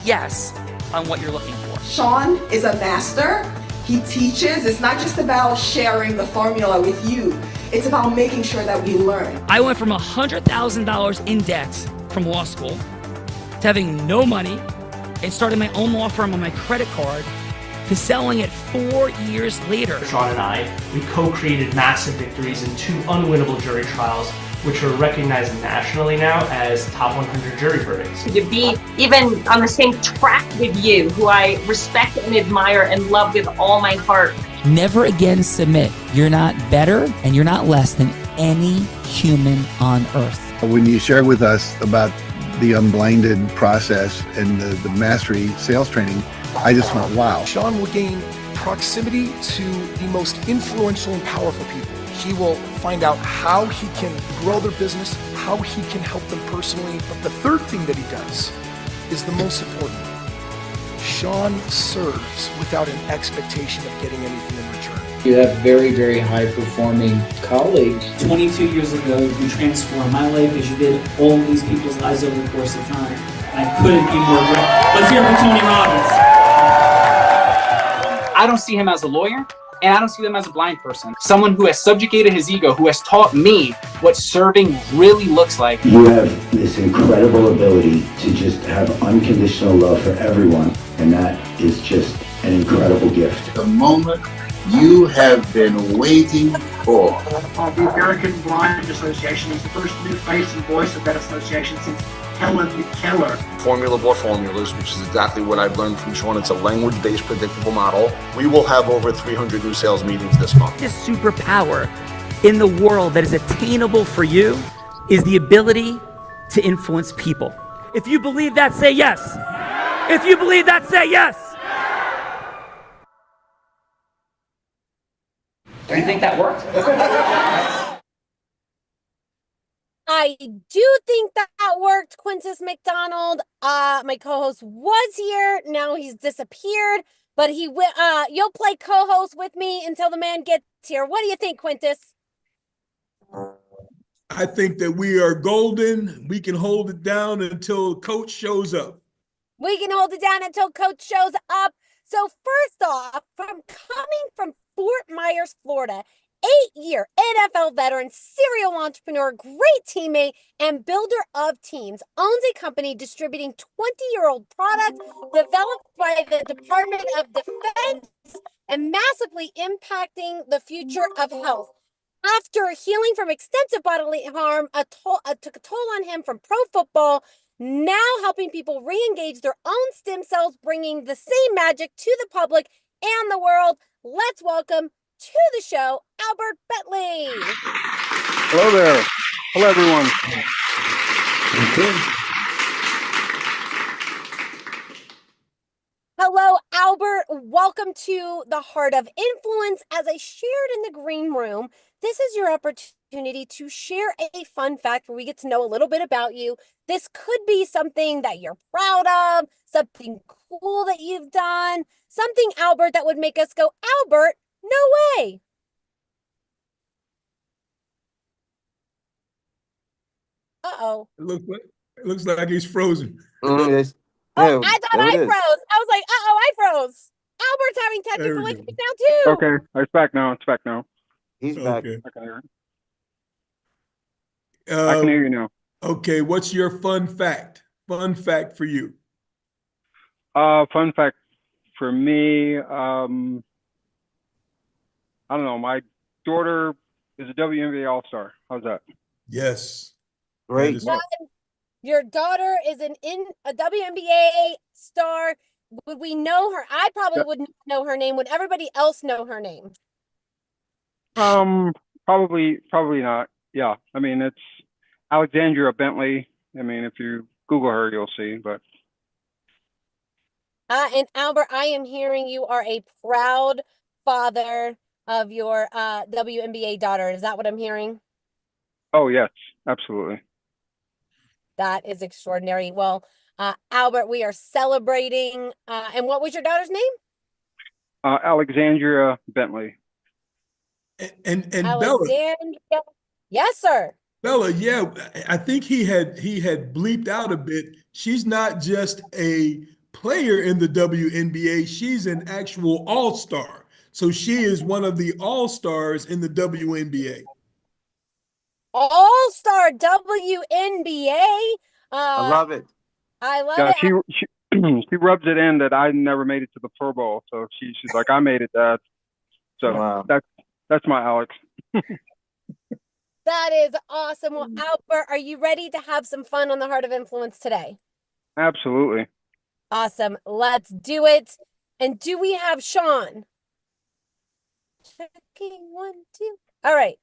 yes on what you're looking for. Sean is a master. He teaches. It's not just about sharing the formula with you. It's about making sure that we learn. I went from $100,000 in debt from law school to having no money and starting my own law firm on my credit card to selling it 4 years later. Sean and I, we co-created massive victories in 2 unwinnable jury trials, which are recognized nationally now as top 100 jury verdicts. To be even on the same track with you, who I respect and admire and love with all my heart. Never again submit. You're not better and you're not less than any human on earth. When you shared with us about the unblinded process and the mastery sales training, I just went, wow. Sean will gain proximity to the most influential and powerful people. He will find out how he can grow their business, how he can help them personally. But the third thing that he does is the most important. Sean serves without an expectation of getting anything in return. You have very, very high-performing colleagues. 22 years ago, you transformed my life as you did all of these people's lives over the course of time. And I couldn't be more grateful. Let's hear it for Tony Robbins. I don't see him as a lawyer, and I don't see him as a blind person. Someone who has subjugated his ego, who has taught me what serving really looks like. You have this incredible ability to just have unconditional love for everyone, and that is just an incredible gift. The moment you have been waiting for. The American Blind Association is the first new face and voice of that association since Helen Keller. Formula bore formulas, which is exactly what I've learned from Sean. It's a language-based predictable model. We will have over 300 new sales meetings this month. This superpower in the world that is attainable for you is the ability to influence people. If you believe that, say yes. If you believe that, say yes. Do you think that worked? I do think that worked, Quintus McDonald. My co-host was here. Now he's disappeared, but you'll play co-host with me until the man gets here. What do you think, Quintus? I think that we are golden. We can hold it down until Coach shows up. We can hold it down until Coach shows up. So first off, coming from Fort Myers, Florida, 8-year NFL veteran, serial entrepreneur, great teammate, and builder of teams, owns a company distributing 20-year-old products developed by the Department of Defense and massively impacting the future of health. After healing from extensive bodily harm, took a toll on him from pro football, now helping people re-engage their own stem cells, bringing the same magic to the public and the world. Let's welcome to the show, Albert Bentley. Hello there. Hello, everyone. Hello, Albert. Welcome to the Heart of Influence. As I shared in the green room, this is your opportunity to share a fun fact where we get to know a little bit about you. This could be something that you're proud of, something cool that you've done, something, Albert, that would make us go, Albert, no way. Uh-oh. It looks like he's frozen. Yes. Oh, I thought I froze. I was like, uh-oh, I froze. Albert's having technical issues now, too. Okay, it's back now. It's back now. He's back. I can hear him. I can hear you now. Okay, what's your fun fact? Fun fact for you. Fun fact for me, I don't know. My daughter is a WNBA All-Star. How's that? Yes. Great. Your daughter is a WNBA star. Would we know her? I probably wouldn't know her name. Would everybody else know her name? Probably not. Yeah. I mean, it's Alexandria Bentley. I mean, if you Google her, you'll see, but. And Albert, I am hearing you are a proud father of your WNBA daughter. Is that what I'm hearing? Oh, yes, absolutely. That is extraordinary. Well, Albert, we are celebrating. And what was your daughter's name? Alexandria Bentley. And Alexandria. Bella. Yes, sir. Bella, yeah, I think he had bleeped out a bit. She's not just a player in the WNBA. She's an actual all-star. So she is one of the all-stars in the WNBA. All-star WNBA. I love it. I love Yeah, it. she rubs it in that I never made it to the Pro Bowl, so she's like, I made it, Dad. So Wow. that's my Alex. That is awesome. Well, Albert, are you ready to have some fun on the Heart of Influence today? Absolutely. Awesome. Let's do it. And do we have Sean? Checking 1, 2. All right.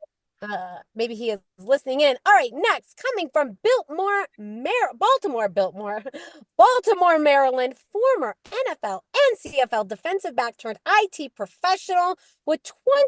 Maybe he is listening in. All right, next, coming from Baltimore, Maryland, former NFL and CFL defensive back turned IT professional with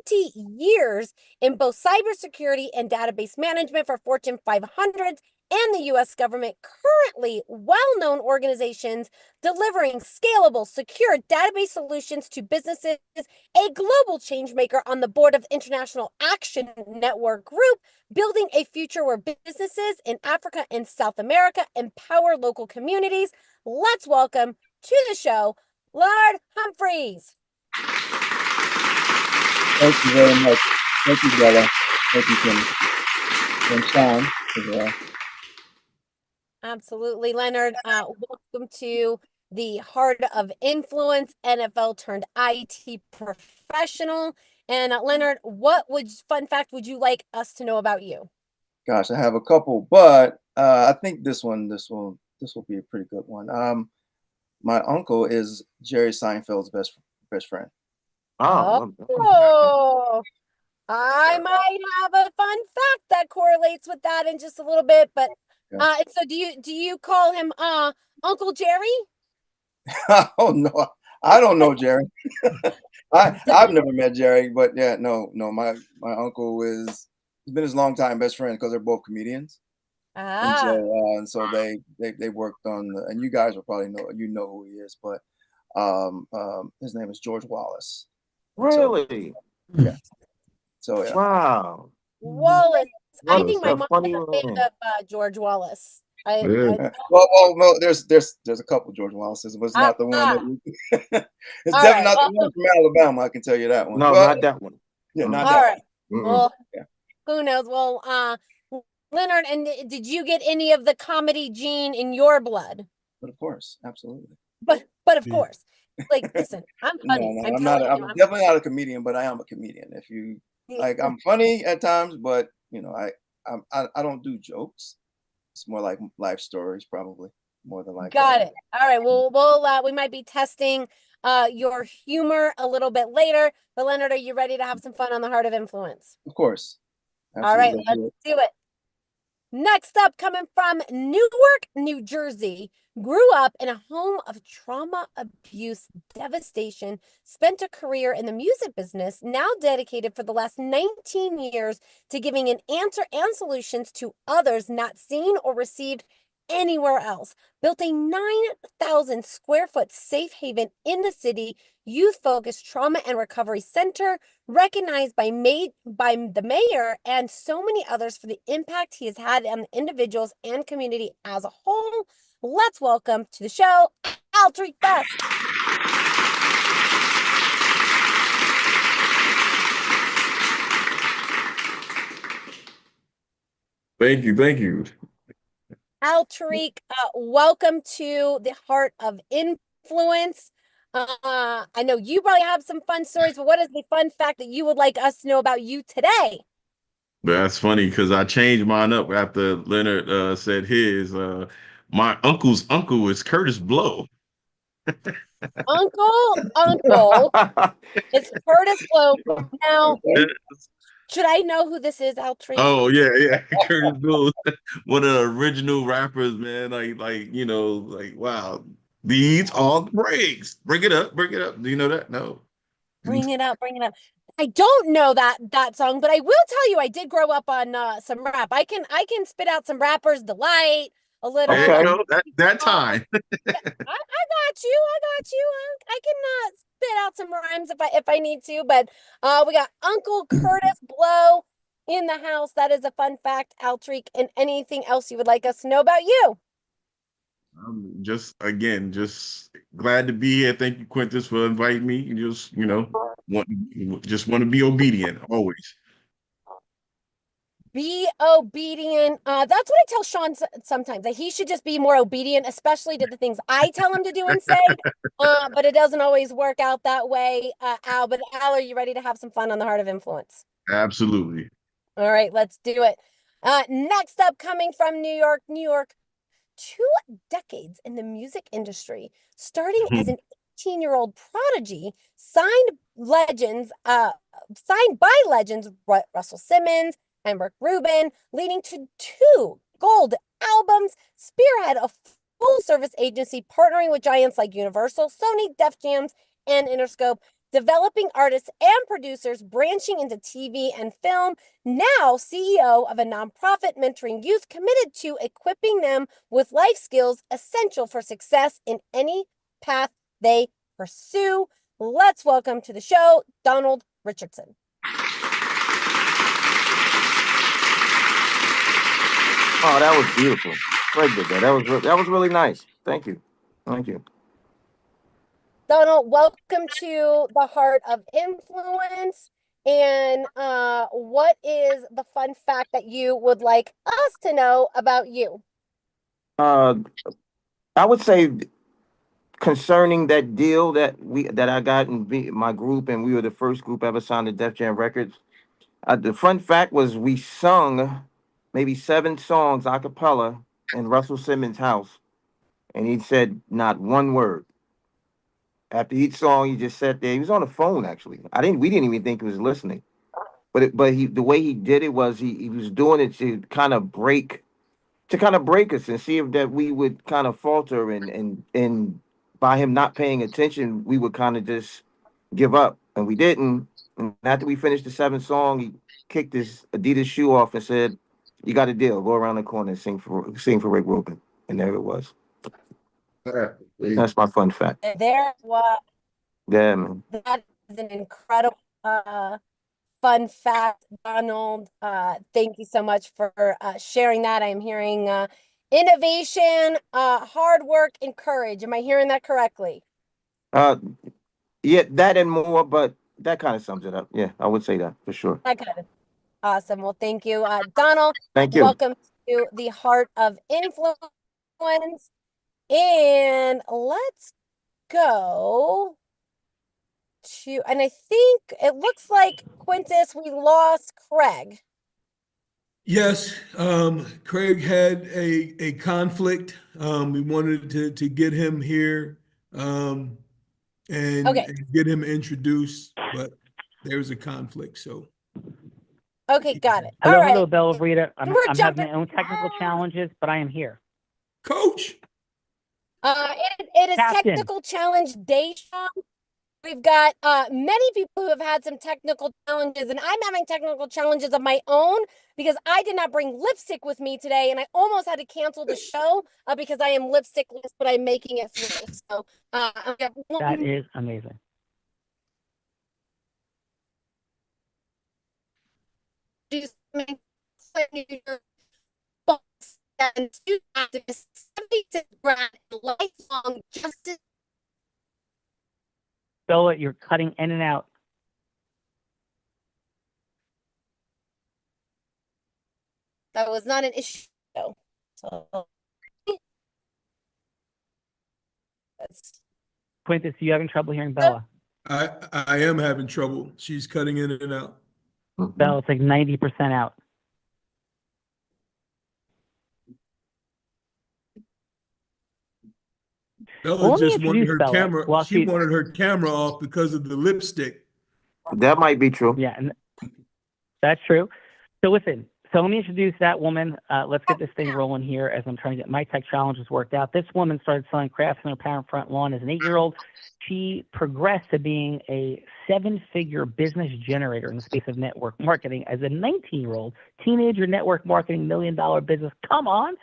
20 years in both cybersecurity and database management for Fortune 500s and the U.S. government, currently well-known organizations delivering scalable, secure database solutions to businesses, a global change maker on the board of International Action Network Group, building a future where businesses in Africa and South America empower local communities. Let's welcome to the show, Lard Humphreys. Thank you very much. Thank you, Bella. Thank you, Kim. And Sean as well. Absolutely, Leonard. Welcome to the Heart of Influence, NFL turned IT professional. And Leonard, what fun fact would you like us to know about you? Gosh, I have a couple, but I think this will be a pretty good one. My uncle is Jerry Seinfeld's best friend. Oh, I might have a fun fact that correlates with that in just a little bit, but so do you call him Uncle Jerry? Oh no, I don't know Jerry. I've never met Jerry, but yeah, no, my uncle has been his longtime best friend because they're both comedians. And so they worked on and you guys will probably know who he is, but his name is George Wallace. Really? Yeah. So yeah. Wow. Wallace. I Wallace, think my a mom's funny a fan man. of George Wallace. Well, no, there's a couple George Wallaces, but it's not the one that it's All definitely right, not the one from Alabama, I can tell you that one. No, But- not that one. Yeah, not All that right. one. Well, Yeah. who knows? Well, Leonard, and did you get any of the comedy gene in your blood? But of course, absolutely. But of course, like, listen, I'm funny. No, I'm definitely not a comedian, but I am a comedian. If you like, I'm funny at times, but you know, I don't do jokes. It's more like life stories, probably more than like. Got it. All right. Well, we might be testing your humor a little bit later. But Leonard, are you ready to have some fun on the Heart of Influence? Of course. All right, Absolutely. let's do it. Next up, coming from Newark, New Jersey, grew up in a home of trauma, abuse, devastation, spent a career in the music business, now dedicated for the last 19 years to giving an answer and solutions to others not seen or received anywhere else. Built a 9,000 square foot safe haven in the city, youth-focused trauma and recovery center, recognized by the mayor and so many others for the impact he has had on the individuals and community as a whole. Let's welcome to the show, Altrique Best. Thank you. Altrique, welcome to the Heart of Influence. I know you probably have some fun stories, but what is the fun fact that you would like us to know about you today? That's funny because I changed mine up after Leonard said his. My uncle's uncle is Curtis Blow. Uncle is Curtis Blow. Now, should I know who this is, Altrique? Oh yeah, Curtis Blow, one of the original rappers, man. Like you know, like wow, these are the breaks. Bring it up. Do you know that? No. Bring it up. I don't know that song, but I will tell you, I did grow up on some rap. I can spit out some Rapper's Delight, a little. There you go. That time. I got you. I can spit out some rhymes if I need to, but we got Uncle Curtis Blow in the house. That is a fun fact, Altrique. And anything else you would like us to know about you? Just again, just glad to be here. Thank you, Quintus, for inviting me. And just want to be obedient always. Be obedient. That's what I tell Sean sometimes, that he should just be more obedient, especially to the things I tell him to do and say. But it doesn't always work out that way, Al. But Al, are you ready to have some fun on the Heart of Influence? Absolutely. All right, let's do it. Next up, coming from New York, 2 decades in the music industry, starting as an 18-year-old prodigy, signed by legends Russell Simmons and Rick Rubin, leading to 2 gold albums, spearhead a full-service agency partnering with giants like Universal, Sony, Def Jams, and Interscope, developing artists and producers, branching into TV and film, now CEO of a nonprofit mentoring youth committed to equipping them with life skills essential for success in any path they pursue. Let's welcome to the show, Donald Richardson. Oh, that was beautiful. Greg did that. That was really nice. Thank you. Thank you. Donald, welcome to the Heart of Influence. And what is the fun fact that you would like us to know about you? I would say concerning that deal that I got in my group, and we were the first group ever signed to Def Jam Records. The fun fact was we sung maybe 7 songs a cappella in Russell Simmons' house, and he said not one word. After each song, he just sat there. He was on the phone, actually. We didn't even think he was listening. But the way he did it was he was doing it to kind of break us and see if that we would kind of falter, and by him not paying attention, we would kind of just give up, and we didn't. And after we finished the 7th song, he kicked his Adidas shoe off and said, "You got a deal. Go around the corner and sing for Rick Rubin." And there it was. That's my fun fact. There was. Yeah, man. That is an incredible fun fact, Donald. Thank you so much for sharing that. I am hearing innovation, hard work, and courage. Am I hearing that correctly? Yeah, that and more, but that kind of sums it up. Yeah, I would say that for sure. That kind of. Awesome. Well, thank you, Donald. Thank you. Welcome to the Heart of Influence. And let's go to, and I think it looks like, Quintus, we lost Craig. Yes, Craig had a conflict. We wanted to get him here and get him introduced, but there was a conflict, so. Okay, got it. Hello, All right. hello, Bella Rita. I'm having jumping- my own technical challenges, but I am here. Coach. It is Captain. technical challenge day, Sean. We've got many people who have had some technical challenges, and I'm having technical challenges of my own because I did not bring lipstick with me today, and I almost had to cancel the show because I am lipstickless, but I'm making it through. So That is amazing. And student activists, 76 grad and lifelong justice. Bella, you're cutting in and out. That was not an issue. So, Quintus, you having trouble hearing Bella? I am having trouble. She's cutting in and out. Bella, it's like 90% out. Bella let me just wanted introduce her Bella camera. while She wanted her camera off because of the lipstick. That might be true. Yeah, and that's true. So listen, so let me introduce that woman. Let's get this thing rolling here as I'm trying to get my tech challenges worked out. This woman started selling crafts in her parent front lawn as an 8-year-old. She progressed to being a 7-figure business generator in the space of network marketing as a 19-year-old teenager network marketing $1 million business. Come on.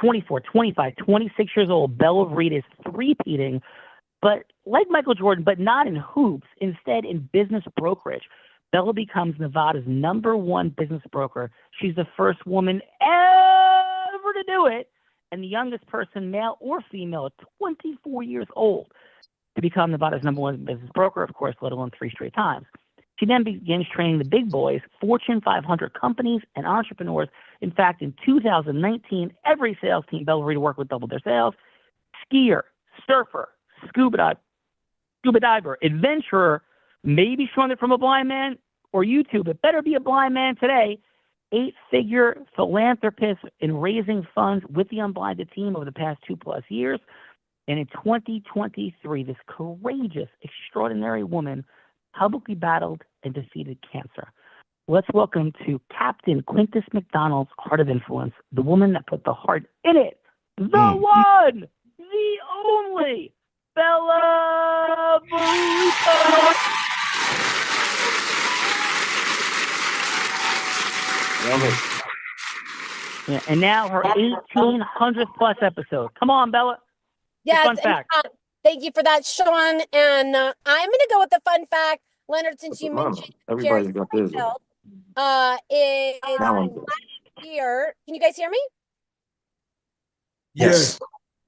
24, 25, 26 years old, Bella Rita is three-peating, but like Michael Jordan, but not in hoops, instead in business brokerage. Bella becomes Nevada's #1 business broker. She's the first woman ever to do it, and the youngest person, male or female, at 24 years old, to become Nevada's #1 business broker, of course, let alone 3 straight times. She then begins training the big boys, Fortune 500 companies and entrepreneurs. In fact, in 2019, every sales team Bella Rita worked with doubled their sales. Skier, surfer, scuba diver, adventurer, maybe sprung it from a blind man or YouTube. It better be a blind man today. 8-figure philanthropist in raising funds with the Unblinded team over the past 2+ years. And in 2023, this courageous, extraordinary woman publicly battled and defeated cancer. Let's welcome to Captain Quintus McDonald's Heart of Influence, the woman that put the heart in it, the one, the only, Bella Rita. Yeah, and now her 1800th plus episode. Come on, Bella. Yes, fun fact. Thank you for that, Sean. And I'm going to go with the fun fact, Leonard, since you mentioned Everybody's Jerry got this. Seinfeld. It's last year. Can you guys hear me? Yes.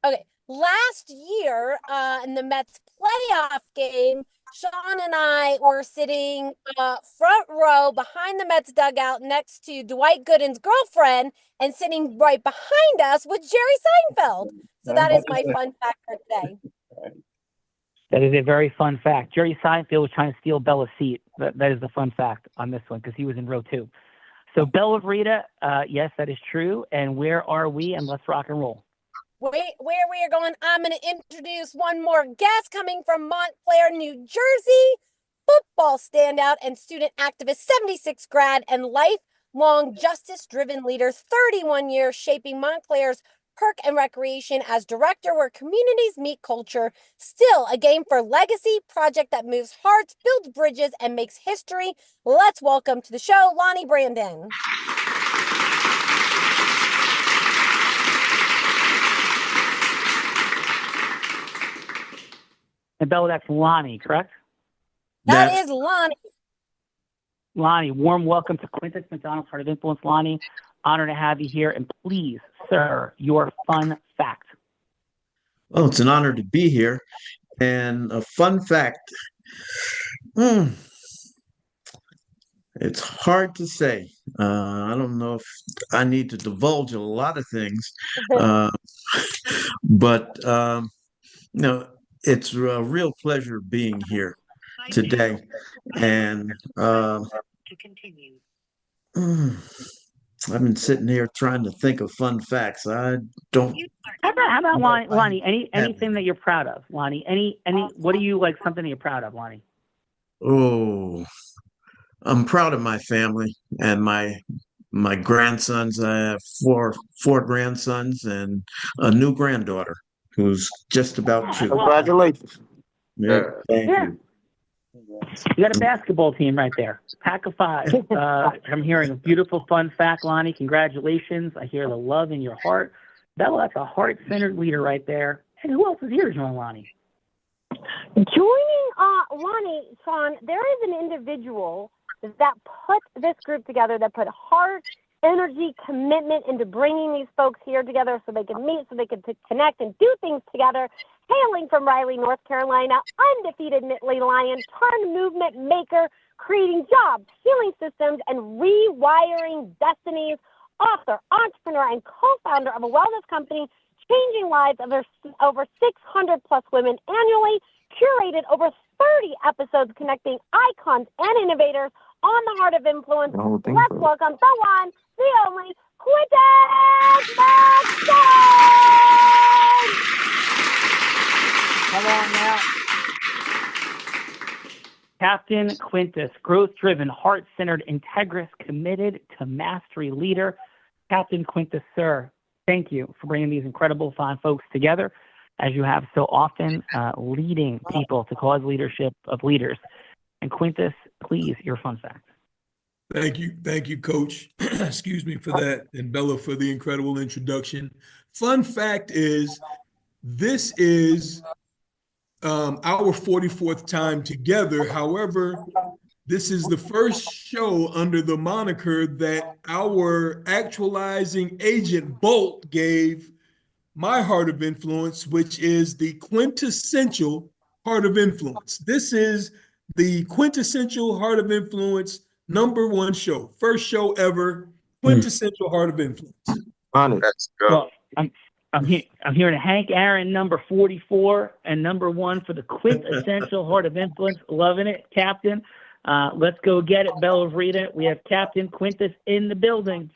Okay. Last year, in the Mets playoff game, Sean and I were sitting front row behind the Mets dugout next to Dwight Gooden's girlfriend, and sitting right behind us was Jerry Seinfeld. So that is my fun fact for today. That is a very fun fact. Jerry Seinfeld was trying to steal Bella's seat. That is the fun fact on this one because he was in row 2. So Bella Rita, yes, that is true. And where are we? And let's rock and roll. Where we are going, I'm going to introduce one more guest coming from Montclair, New Jersey. Football standout and student activist, 76 grad and lifelong justice-driven leader, 31 years shaping Montclair's Perk and Recreation as director, where communities meet culture. Still a game for legacy, project that moves hearts, builds bridges, and makes history. Let's welcome to the show, Lonnie Brandon. And Bella, that's Lonnie, correct? That is Lonnie. Lonnie, warm welcome to Quintus McDonald's Heart of Influence. Lonnie, honor to have you here. And please, sir, your fun fact. Oh, it's an honor to be here. And a fun fact. It's hard to say. I don't know if I need to divulge a lot of things. But it's a real pleasure being here today. And I've been sitting here trying to think of fun facts. I don't. How about Lonnie? Anything that you're proud of, Lonnie? Any? What do you like? Something that you're proud of, Lonnie? Oh, I'm proud of my family and my grandsons. I have four grandsons and a new granddaughter who's just about 2. Congratulations. Yeah, thank you. You got a basketball team right there. Pack of 5. I'm hearing a beautiful fun fact, Lonnie. Congratulations. I hear the love in your heart. Bella, that's a heart-centered leader right there. And who else is here to join Lonnie? Joining Lonnie, Sean, there is an individual that put this group together, that put heart, energy, commitment into bringing these folks here together so they can meet, so they can connect and do things together. Hailing from Raleigh, North Carolina, undefeated Nittany Lion, turn movement maker, creating jobs, healing systems, and rewiring destinies, author, entrepreneur, and co-founder of a wellness company, changing lives of over 600 plus women annually, curated over 30 episodes connecting icons and innovators on the Heart of Influence. Let's welcome the one, the only, Quintus McDonald! Come on now. Captain Quintus, growth-driven, heart-centered, integrous, committed to mastery leader. Captain Quintus, sir, thank you for bringing these incredible, fine folks together, as you have so often, leading people to cause leadership of leaders. And Quintus, please, your fun fact. Thank you, Coach. Excuse me for that, and Bella for the incredible introduction. Fun fact is, this is our 44th time together. However, this is the first show under the moniker that our actualizing agent Bolt gave my heart of influence, which is the quintessential heart of influence. This is the quintessential heart of influence #1 show, first show ever, quintessential heart of influence. Let's go. Well, I'm hearing Hank Aaron #44 and #1 for the quintessential heart of influence. Loving it, Captain. Let's go get it, Bella Rita. We have Captain Quintus in the building.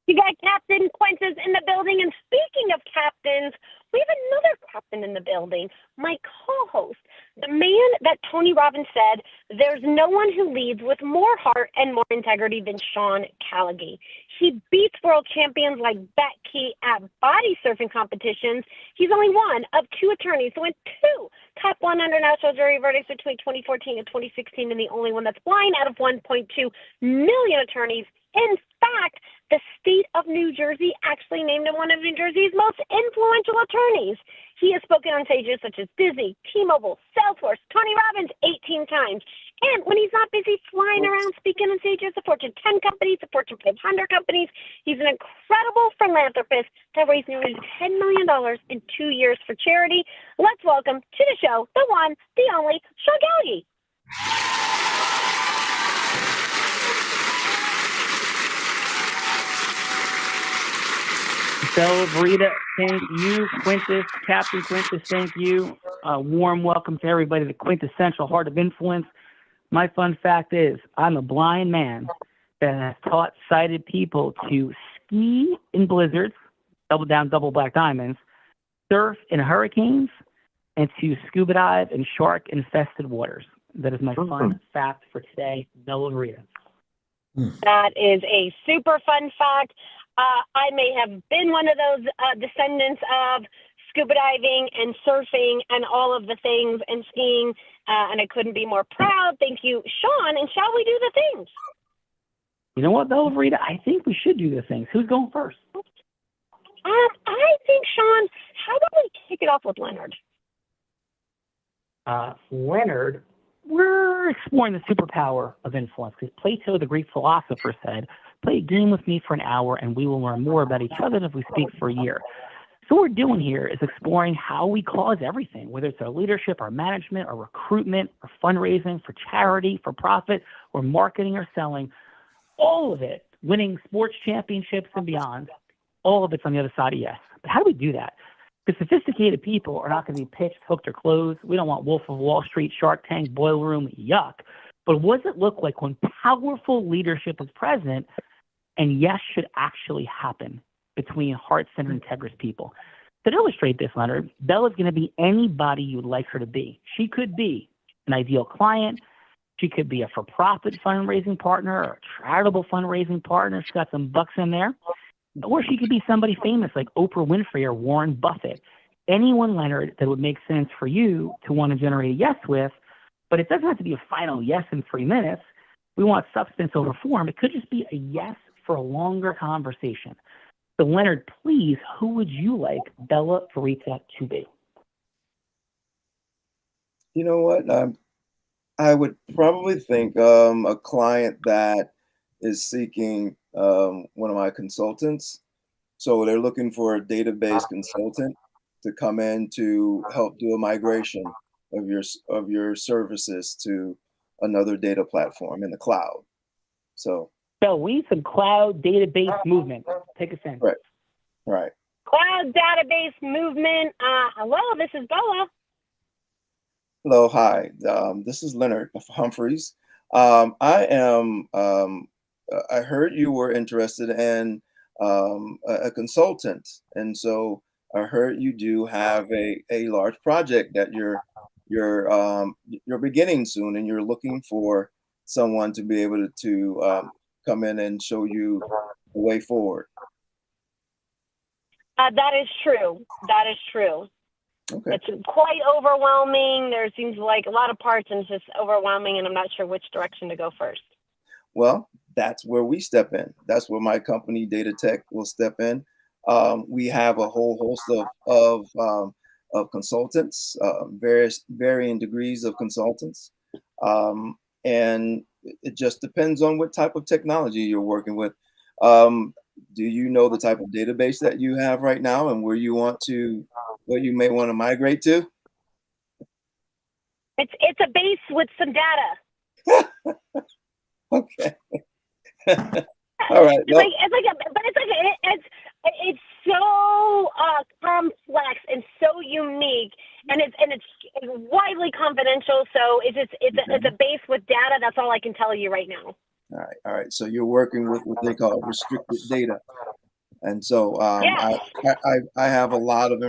You got Captain Quintus in the building. And speaking of captains, we have another captain in the building, my co-host, the man that Tony Robbins said, there's no one who leads with more heart and more integrity than Sean Callagy. He beats world champions like Becky at body surfing competitions. He's only one of 2 attorneys to win 2 top 100 national jury verdicts between 2014 and 2016, and the only one that's blind out of 1.2 million attorneys. In fact, the state of New Jersey actually named him one of New Jersey's most influential attorneys. He has spoken on stages such as Disney, T-Mobile, Salesforce, Tony Robbins 18 times. And when he's not busy flying around speaking on stages of Fortune 10 companies, the Fortune 500 companies, he's an incredible philanthropist that raised nearly $10 million in 2 years for charity. Let's welcome to the show the one, the only, Sean Callagy. Bella Rita, thank you. Quintus, Captain Quintus, thank you. Warm welcome to everybody to the quintessential heart of influence. My fun fact is I'm a blind man that has taught sighted people to ski in blizzards, double down, double black diamonds, surf in hurricanes, and to scuba dive in shark-infested waters. That is my fun fact for today, Bella Rita. That is a super fun fact. I may have been one of those descendants of scuba diving and surfing and all of the things and skiing, and I couldn't be more proud. Thank you, Sean. And shall we do the things? You know what, Bella Rita? I think we should do the things. Who's going first? I think, Sean, how about we kick it off with Leonard? Leonard, we're exploring the superpower of influence because Plato, the Greek philosopher, said, play a game with me for an hour and we will learn more about each other than if we speak for a year. So what we're doing here is exploring how we cause everything, whether it's our leadership, our management, our recruitment, our fundraising, for charity, for profit, or marketing or selling, all of it, winning sports championships and beyond, all of it's on the other side of yes. But how do we do that? Because sophisticated people are not going to be pitched, hooked, or closed. We don't want Wolf of Wall Street, Shark Tank, Boiler Room, yuck. But what does it look like when powerful leadership is present and yes should actually happen between heart-centered, integrous people? To illustrate this, Leonard, Bella's going to be anybody you'd like her to be. She could be an ideal client. She could be a for-profit fundraising partner or a charitable fundraising partner. She's got some bucks in there. Or she could be somebody famous like Oprah Winfrey or Warren Buffett. Anyone, Leonard, that would make sense for you to want to generate a yes with, but it doesn't have to be a final yes in 3 minutes. We want substance over form. It could just be a yes for a longer conversation. So, Leonard, please, who would you like Bella Rita to be? You know what? I would probably think a client that is seeking one of my consultants. So they're looking for a database consultant to come in to help do a migration of your services to another data platform in the cloud. So we need some cloud database movement. Take us in. Right. Cloud database movement. Hello, this is Bella. Hello, hi. This is Leonard Humphreys. I heard you were interested in a consultant, and so I heard you do have a large project that you're beginning soon, and you're looking for someone to be able to come in and show you the way forward. That is true. That is true. Okay. It's quite overwhelming. There seems like a lot of parts, and it's just overwhelming, and I'm not sure which direction to go first. Well, that's where we step in. That's where my company, Data Tech, will step in. We have a whole host of consultants, varying degrees of consultants, and it just depends on what type of technology you're working with. do you know the type of database that you have right now and where you may want to migrate to? It's a base with some data. Okay. All right. Well, It's so complex and so unique, and it's widely confidential. So it's a base with data. That's all I can tell you right now. all right. So you're working with what they call restricted data, and so Yes. I have a lot of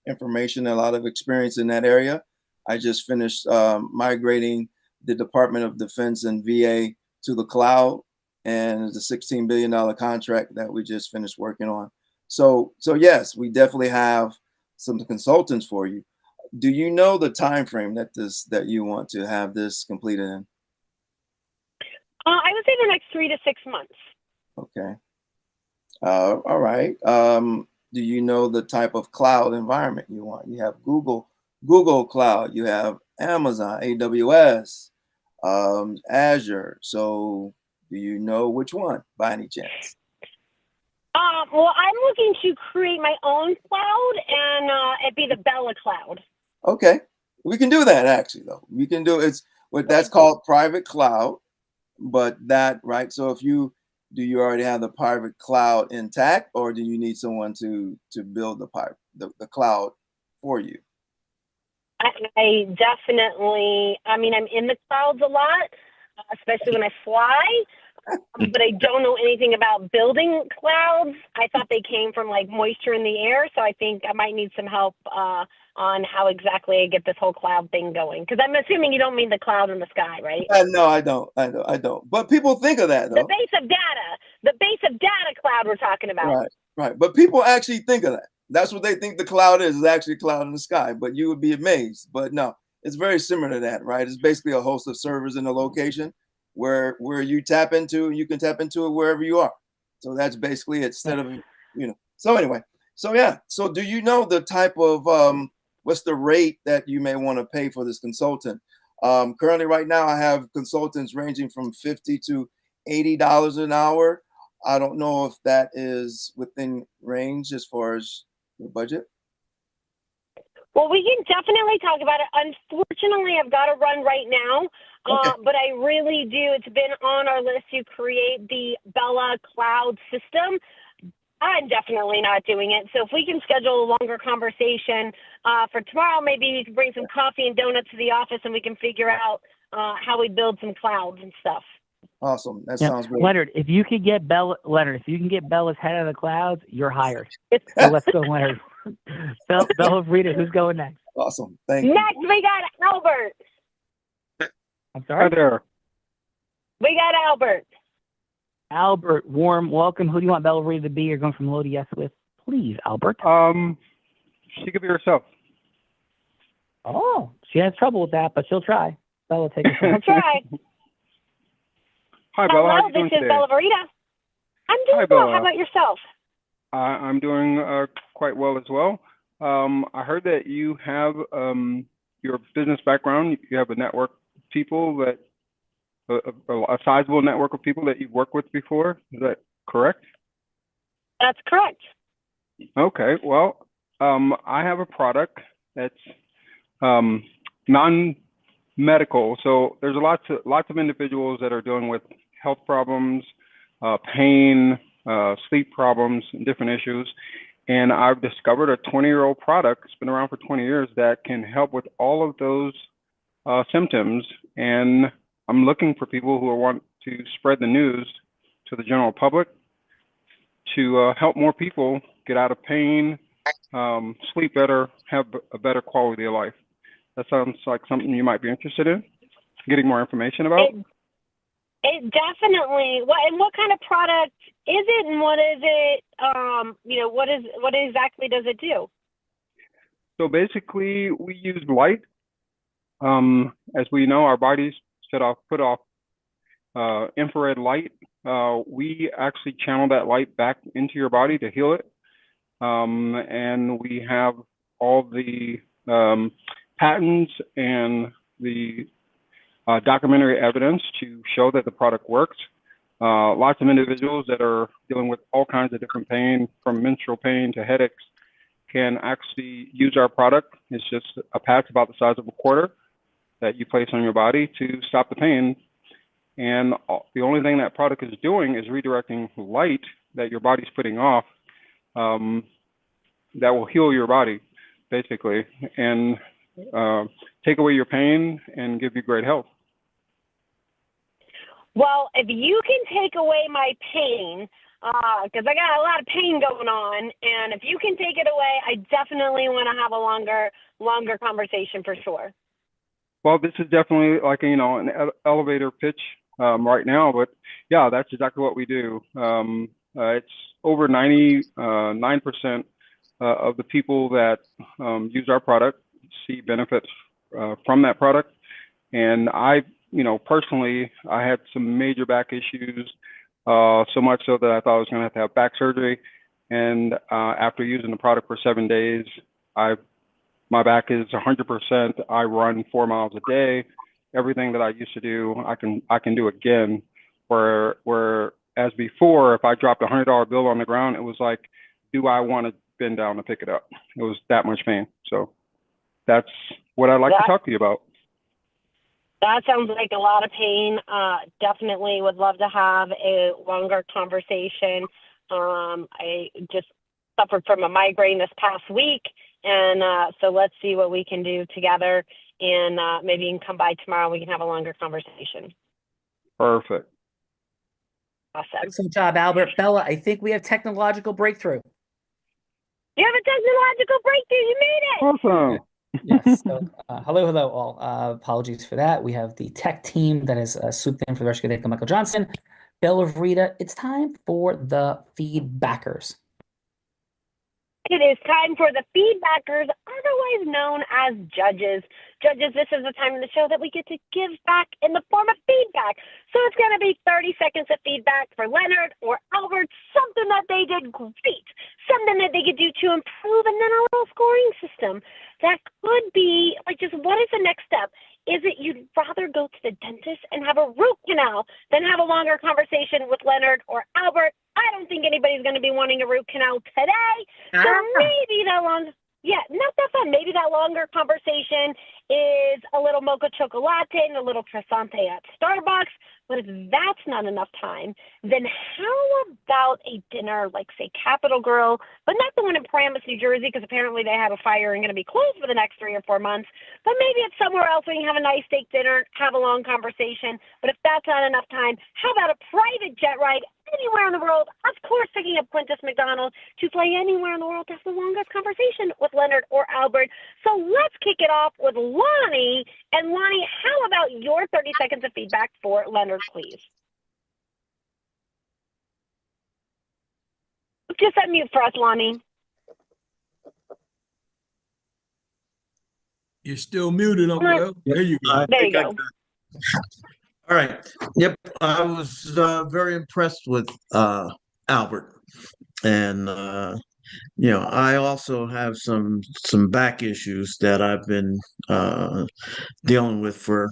information, a lot of experience in that area. I just finished migrating the Department of Defense and VA to the cloud, and it's a $16 billion contract that we just finished working on. So yes, we definitely have some consultants for you. Do you know the time frame that you want to have this completed in? I would say the next 3 to 6 months. Okay. All right. Do you know the type of cloud environment you want? You have Google Cloud, you have Amazon, AWS, Azure. So do you know which one by any chance? Well, I'm looking to create my own cloud, and it'd be the Bella Cloud. Okay, we can do that actually, though. We can do it's what that's called private cloud, but that right. So if you already have the private cloud intact, or do you need someone to build the cloud for you? I definitely. I mean, I'm in the clouds a lot, especially when I fly. But I don't know anything about building clouds. I thought they came from like moisture in the air, so I think I might need some help on how exactly I get this whole cloud thing going. Because I'm assuming you don't mean the cloud in the sky, right? No, I don't. I don't. But people think of that, though. The base of data cloud we're talking about. Right. But people actually think of that. That's what they think the cloud is actually a cloud in the sky. But you would be amazed. But no, it's very similar to that, right? It's basically a host of servers in a location where you tap into, you can tap into it wherever you are. So that's basically it, instead of, So anyway, so yeah. So do you know the type of, what's the rate that you may want to pay for this consultant? Currently right now I have consultants ranging from $50 to $80 an hour. I don't know if that is within range as far as your budget. Well, we can definitely talk about it. Unfortunately, I've got to run right now, but I really do. It's been on our list to create the Bella Cloud system. I'm definitely not doing it. So if we can schedule a longer conversation for tomorrow, maybe you can bring some coffee and donuts to the office and we can figure out how we build some clouds and stuff. Awesome. That sounds great. Leonard, if you can get Bella's head out of the clouds, you're hired. So let's go, Leonard. Bella Rita, who's going next? Awesome. Thank you. Next, we got Albert. I'm sorry? Hi there. We got Albert. Albert, warm welcome. Who do you want Bella Rita to be? You're going from low to yes with, please, Albert. She could be herself. Oh, she has trouble with that, but she'll try. Bella, take it. I'll try. Hi, Bella. How Hello, are you doing this is today? Bella Rita. I'm doing Hi, well. Bella. How about yourself? I'm doing quite well as well. I heard that you have your business background. You have a network of people that a sizable network of people that you've worked with before. Is that correct? That's correct. Okay. Well, I have a product that's non-medical. So there's lots of individuals that are dealing with health problems, pain, sleep problems, and different issues. And I've discovered a 20-year-old product, it's been around for 20 years, that can help with all of those symptoms. And I'm looking for people who want to spread the news to the general public to help more people get out of pain, sleep better, have a better quality of life. That sounds like something you might be interested in getting more information about. It definitely. What kind of product is it, and what is it? What exactly does it do? So basically, we use light. As we know, our bodies put off infrared light. We actually channel that light back into your body to heal it. And we have all the patents and the documentary evidence to show that the product works. Lots of individuals that are dealing with all kinds of different pain, from menstrual pain to headaches, can actually use our product. It's just a patch about the size of a quarter that you place on your body to stop the pain. And the only thing that product is doing is redirecting light that your body's putting off, that will heal your body, basically, and take away your pain and give you great health. Well, if you can take away my pain, because I got a lot of pain going on, and if you can take it away, I definitely want to have a longer conversation for sure. Well, this is definitely like, you know, an elevator pitch right now, but yeah, that's exactly what we do. It's over 99% of the people that use our product see benefits from that product. And I, you know, personally, I had some major back issues, so much so that I thought I was going to have back surgery. And after using the product for 7 days, my back is 100%. I run 4 miles a day. Everything that I used to do, I can do again. Whereas before, if I dropped $100 bill on the ground, it was like, do I want to bend down to pick it up? It was that much pain. So that's what I'd like to talk to you about. That sounds like a lot of pain. Definitely would love to have a longer conversation. I just suffered from a migraine this past week, and so let's see what we can do together, and maybe you can come by tomorrow and we can have a longer conversation. Perfect. Awesome. Excellent job, Albert. Bella, I think we have technological breakthrough. You have a technological breakthrough. You made it. Awesome. Yes. So, hello, all. Apologies for that. We have the tech team that is swooped in for the rescue. Michael Johnson, Bella Rita. It's time for the feedbackers. It is time for the feedbackers, otherwise known as judges. Judges, this is the time in the show that we get to give back in the form of feedback. So it's going to be 30 seconds of feedback for Leonard or Albert, something that they did great, something that they could do to improve, and then a little scoring system. That could be, like, just what is the next step? Is it you'd rather go to the dentist and have a root canal than have a longer conversation with Leonard or Albert? I don't think anybody's going to be wanting a root canal today. So maybe that not that fun. Maybe that longer conversation is a little mocha chocolate and a little croissant at Starbucks. But if that's not enough time, then how about a dinner like, say, Capitol Grill, but not the one in Paramus, New Jersey, because apparently they have a fire and going to be closed for the next 3 or 4 months. But maybe it's somewhere else where you can have a nice steak dinner, have a long conversation. But if that's not enough time, how about a private jet ride anywhere in the world? Of course, picking up Quintus McDonald to fly anywhere in the world to have the longest conversation with Leonard or Albert. So let's kick it off with Lonnie. And Lonnie, how about your 30 seconds of feedback for Leonard, please? Just unmute for us, Lonnie. You're still muted, Uncle L. There you go. There you go. All right. Yep. I was very impressed with Albert, and I also have some back issues that I've been dealing with for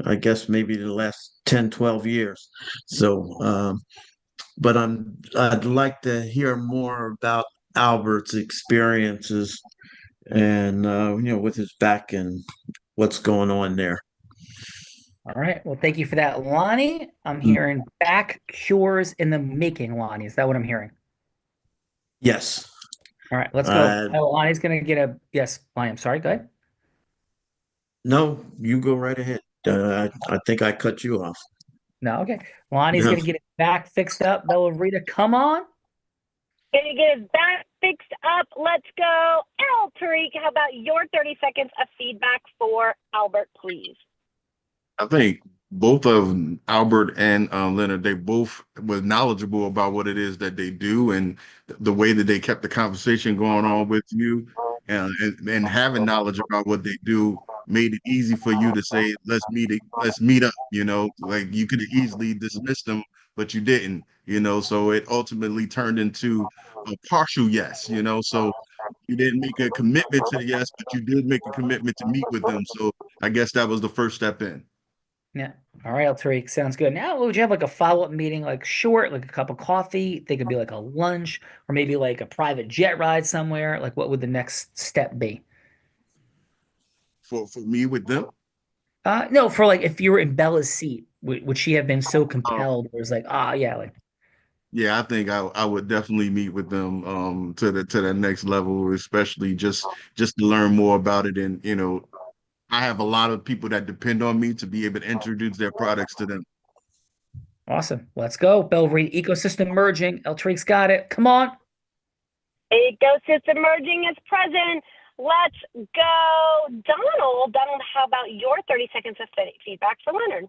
I guess maybe the last 10, 12 years. So, but I'd like to hear more about Albert's experiences and with his back and what's going on there. All right. Well, thank you for that, Lonnie. I'm hearing back cures in the making, Lonnie. Is that what I'm hearing? Yes. All right. Let's go. Lonnie's going to get yes, Lonnie. I'm sorry. Go ahead. No, you go right ahead. I think I cut you off. No. Okay. Lonnie's going to get it back fixed up. Bella Rita, come on. Going to get his back fixed up. Let's go. Tariq, how about your 30 seconds of feedback for Albert, please? I think both of Albert and Leonard, they both were knowledgeable about what it is that they do, and the way that they kept the conversation going on with you, and having knowledge about what they do made it easy for you to say, let's meet up, like you could have easily dismissed them, but you didn't, so it ultimately turned into a partial yes, so you didn't make a commitment to the yes, but you did make a commitment to meet with them. So I guess that was the first step in. Yeah. All right, Tariq. Sounds good. Now, would you have like a follow-up meeting, like short, like a cup of coffee? They could be like a lunch or maybe like a private jet ride somewhere. Like, what would the next step be? For me with them. No, for like if you were in Bella's seat, would she have been so Um, compelled? It was like, ah, yeah, like yeah, I think I would definitely meet with them to the next level, especially just to learn more about it. And I have a lot of people that depend on me to be able to introduce their products to them. awesome. Let's go. Bella Reed, ecosystem merging. El Tariq's got it. Come on. Ecosystem merging is present. Let's go. Donald, how about your 30 seconds of feedback for Leonard?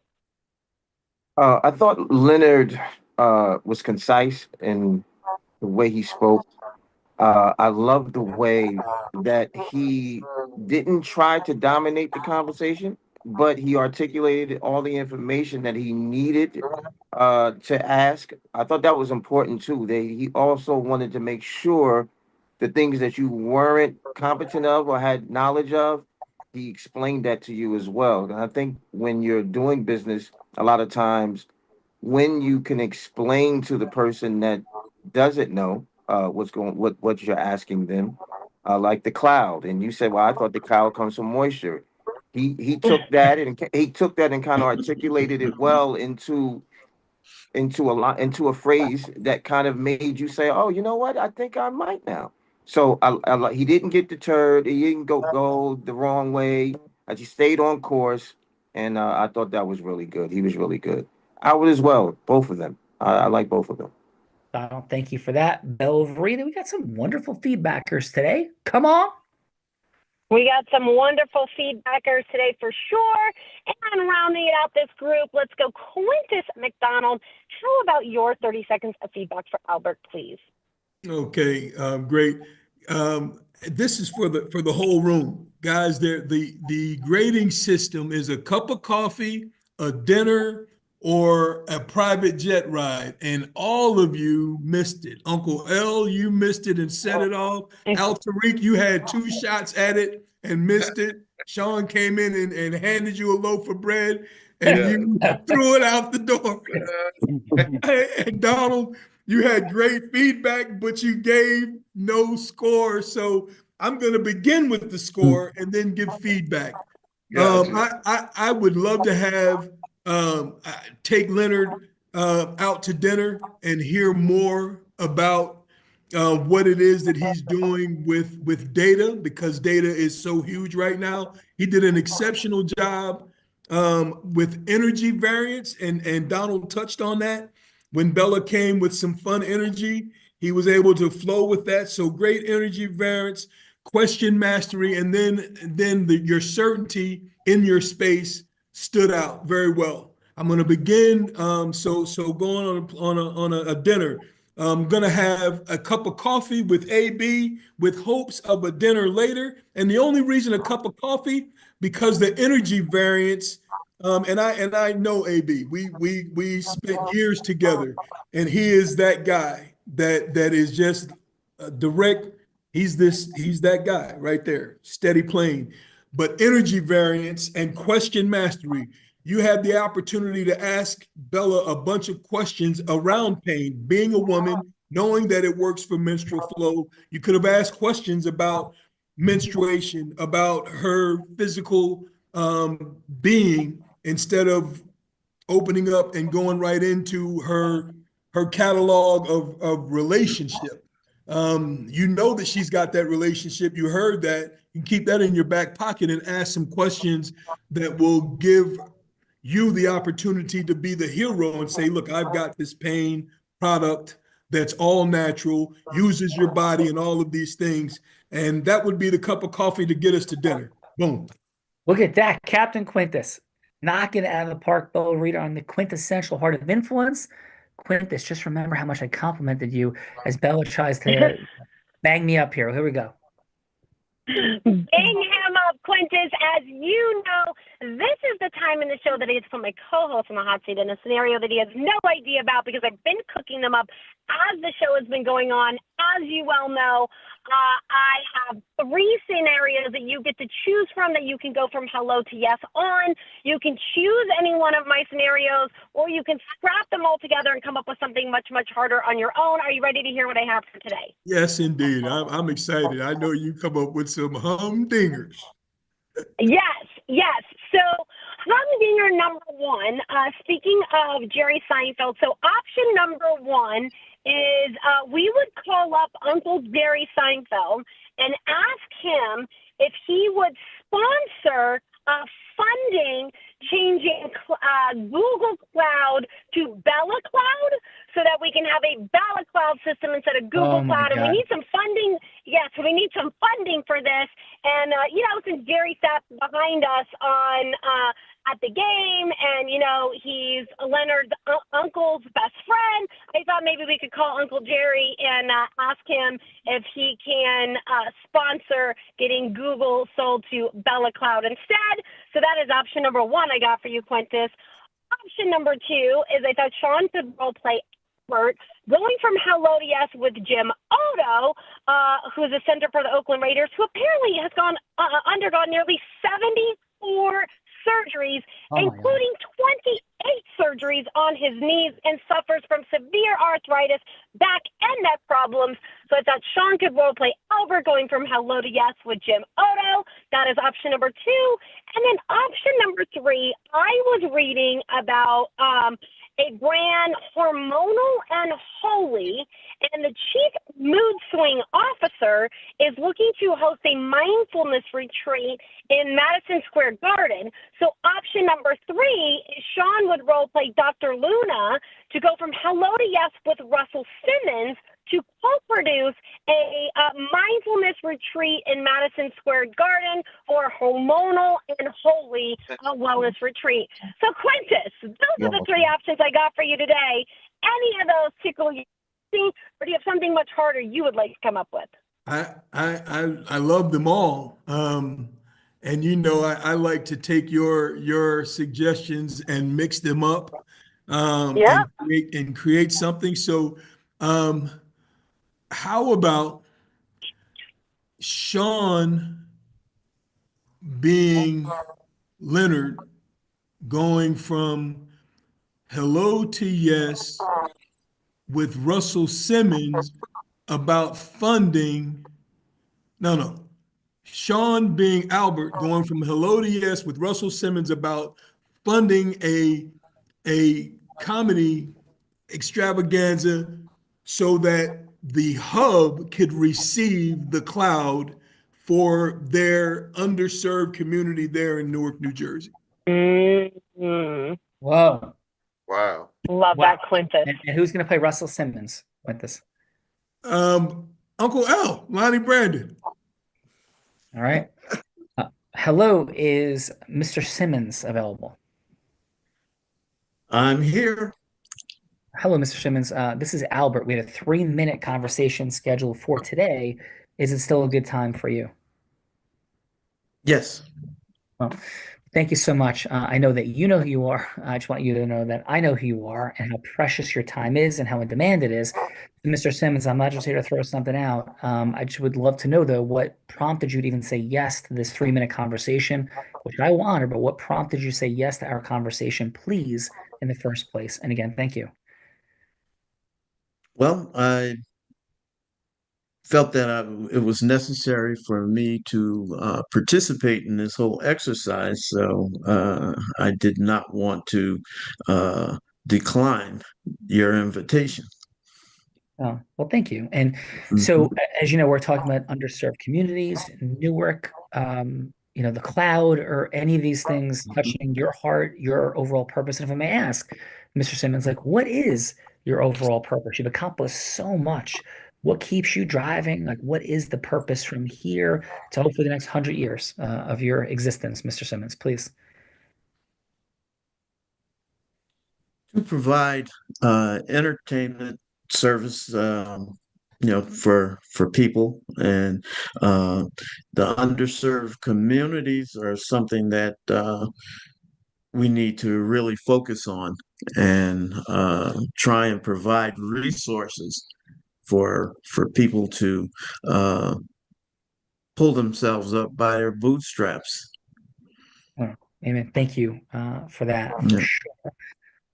I thought Leonard was concise in the way he spoke. I love the way that he didn't try to dominate the conversation, but he articulated all the information that he needed to ask. I thought that was important too. He also wanted to make sure the things that you weren't competent of or had knowledge of, he explained that to you as well. And I think when you're doing business, a lot of times when you can explain to the person that doesn't know what you're asking them, like the cloud, and you said, "Well, I thought the cloud comes from moisture." He took that and kind of articulated it well into a phrase that kind of made you say, "Oh, you know what? I think I might now." So he didn't get deterred. He didn't go the wrong way. He stayed on course, and I thought that was really good. He was really good. I would as well. Both of them. I like both of them. Donald, thank you for that. Bella Reed, we got some wonderful feedbackers today. Come on. We got some wonderful feedbackers today for sure. And rounding it out this group, let's go Quintus McDonald. How about your 30 seconds of feedback for Albert, please? Okay, great. This is for the whole room. Guys, the grading system is a cup of coffee, a dinner, or a private jet ride, and all of you missed it. Uncle L, you missed it and set it off. Al Tariq, you had 2 shots at it and missed it. Sean came in and handed you a loaf of bread, and you threw it out the door. And Donald, you had great feedback, but you gave no score. So I'm going to begin with the score and then give feedback. I would love to have take Leonard out to dinner and hear more about what it is that he's doing with data, because data is so huge right now. He did an exceptional job with energy variance, and Donald touched on that. When Bella came with some fun energy, he was able to flow with that. So great energy variance, question mastery, and then your certainty in your space stood out very well. I'm going to begin. So going on a dinner. I'm going to have a cup of coffee with AB with hopes of a dinner later. And the only reason a cup of coffee, because the energy variance. And I know AB. We spent years together, and he is that guy that is just direct. He's that guy right there, steady playing. But energy variance and question mastery, you had the opportunity to ask Bella a bunch of questions around pain. Being a woman, knowing that it works for menstrual flow, you could have asked questions about menstruation, about her physical being, instead of opening up and going right into her catalog of relationship. You know that she's got that relationship. You heard that. You can keep that in your back pocket and ask some questions that will give you the opportunity to be the hero and say, look, I've got this pain product that's all natural, uses your body and all of these things. And that would be the cup of coffee to get us to dinner. Boom. Look at that. Captain Quintus. Knocking it out of the park, Bella Reed, on the quintessential heart of influence. Quintus, just remember how much I complimented you as Bella tries to bang me up here. Here we go. Bang him up, Quintus. As you know, this is the time in the show that I get to put my co-host in the hot seat in a scenario that he has no idea about because I've been cooking them up as the show has been going on. As you well know, I have 3 scenarios that you get to choose from that you can go from hello to yes on. You can choose any one of my scenarios, or you can scrap them all together and come up with something much, much harder on your own. Are you ready to hear what I have for today? Yes, indeed. I'm excited. I know you come up with some humdingers. Yes, yes. So humdinger number 1, speaking of Jerry Seinfeld, so option number 1 is we would call up Uncle Jerry Seinfeld and ask him if he would sponsor funding changing Google Cloud to Bella Cloud so that we can have a Bella Cloud system instead of Google Cloud. And we need some funding. Yes, we need some funding for this. And, since Jerry sat behind us on at the game and, he's Leonard's uncle's best friend, I thought maybe we could call Uncle Jerry and ask him if he can sponsor getting Google sold to Bella Cloud instead. So that is option number 1 I got for you, Quintus. Option number 2 is I thought Sean could role play Albert, going from hello to yes with Jim Odo, who is a center for the Oakland Raiders, who apparently has undergone nearly 74 surgeries, including 28 surgeries on his knees, and suffers from severe arthritis, back and neck problems. So I thought Sean could role play Albert, going from hello to yes with Jim Odo. That is option number 2. And then option number 3, I was reading about a brand, Hormonal and Holy, and the chief mood swing officer is looking to host a mindfulness retreat in Madison Square Garden. So option number 3 is Sean would role play Dr. Luna to go from hello to yes with Russell Simmons to co-produce a mindfulness retreat in Madison Square Garden for Hormonal and Holy wellness retreat. So Quintus, those are the 3 options I got for you today. Any of those tickle you, or do you have something much harder you would like to come up with? I love them all. And I like to take your suggestions and mix them up and create something. So how about Sean being Leonard, going from hello to yes with Russell Simmons about funding? No. Sean being Albert, going from hello to yes with Russell Simmons about funding a comedy extravaganza so that the hub could receive the cloud for their underserved community there in Newark, New Jersey. Mm-hmm. Whoa. Wow. Love that, Quintus. And who's going to play Russell Simmons, Quintus? Uncle L, Lonnie Brandon. All right. Hello, is Mr. Simmons available? I'm here. Hello, Mr. Simmons. This is Albert. We had a 3-minute conversation scheduled for today. Is it still a good time for you? Yes. Well, thank you so much. I know that you know who you are. I just want you to know that I know who you are and how precious your time is and how in demand it is. Mr. Simmons, I'm not just here to throw something out. I just would love to know, though, what prompted you to even say yes to this 3-minute conversation, which I will honor, but what prompted you to say yes to our conversation, please, in the first place? And again, thank you. Well, I felt that it was necessary for me to participate in this whole exercise, so I did not want to decline your invitation. Oh, well, thank you. And so, as you know, we're talking about underserved communities, Newark, the cloud, or any of these things touching your heart, your overall purpose. And if I may ask, Mr. Simmons, what is your overall purpose? You've accomplished so much. What keeps you driving? What is the purpose from here to hopefully the next 100 years of your existence, Mr. Simmons, please? To provide entertainment service, for people, and the underserved communities are something that we need to really focus on and try and provide resources for people to pull themselves up by their bootstraps. Oh, amen. Thank you for that, for sure,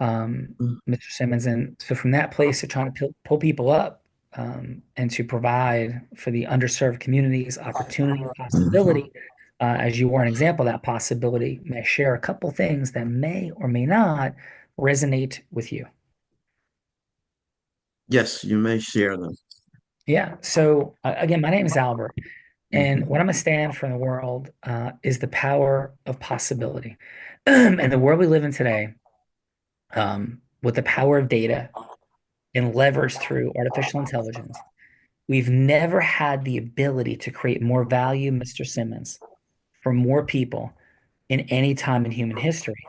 Mr. Simmons. And so from that place of trying to pull people up and to provide for the underserved communities opportunity and possibility, as you were an example of that possibility, may I share a couple things that may or may not resonate with you? Yes, you may share them. Yeah. So again, my name is Albert. And what I'm going to stand for in the world is the power of possibility. And the world we live in today, with the power of data and leverage through artificial intelligence, we've never had the ability to create more value, Mr. Simmons, for more people in any time in human history.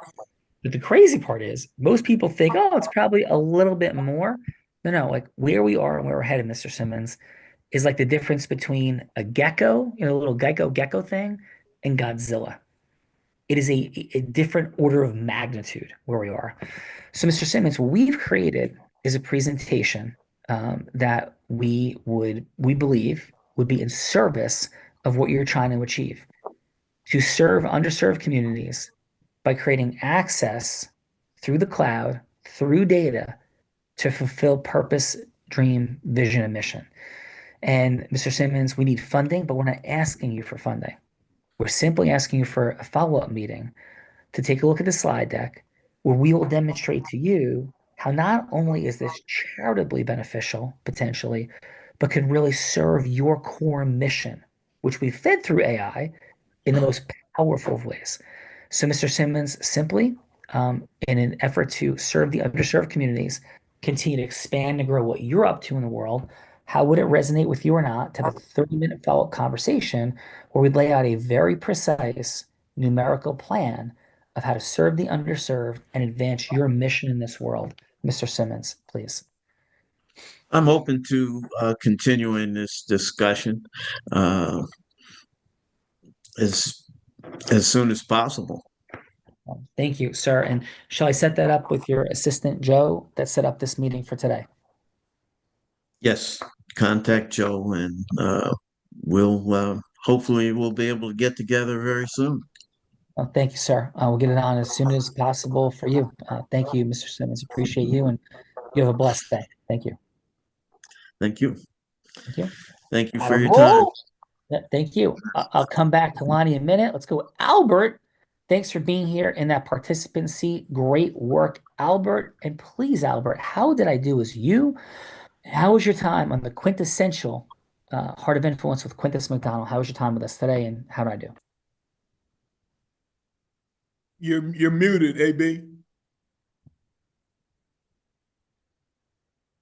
But the crazy part is most people think, oh, it's probably a little bit more. No, like where we are and where we're headed, Mr. Simmons, is like the difference between a gecko, a little gecko thing, and Godzilla. It is a different order of magnitude where we are. So, Mr. Simmons, what we've created is a presentation that we believe would be in service of what you're trying to achieve, to serve underserved communities by creating access through the cloud, through data, to fulfill purpose, dream, vision, and mission. And Mr. Simmons, we need funding, but we're not asking you for funding. We're simply asking you for a follow-up meeting to take a look at the slide deck where we will demonstrate to you how not only is this charitably beneficial, potentially, but can really serve your core mission, which we fed through AI in the most powerful of ways. So, Mr. Simmons, simply in an effort to serve the underserved communities, continue to expand and grow what you're up to in the world, how would it resonate with you or not to have a 30-minute follow-up conversation where we lay out a very precise numerical plan of how to serve the underserved and advance your mission in this world? Mr. Simmons, please. I'm open to continuing this discussion as soon as possible. Thank you, sir. And shall I set that up with your assistant, Joe, that set up this meeting for today? Yes, contact Joe, and we'll hopefully we'll be able to get together very soon. Well, thank you, sir. We'll get it on as soon as possible for you. Thank you, Mr. Simmons. Appreciate you, and you have a blessed day. Thank you. Thank you. Thank you. Thank you for your time. Yeah, thank you. I'll come back to Lonnie in a minute. Let's go, Albert. Thanks for being here in that participant seat. Great work, Albert. And please, Albert, how did I do as you? How was your time on the quintessential Heart of Influence with Quintus McDonald? How was your time with us today, and how did I do? You're muted, AB.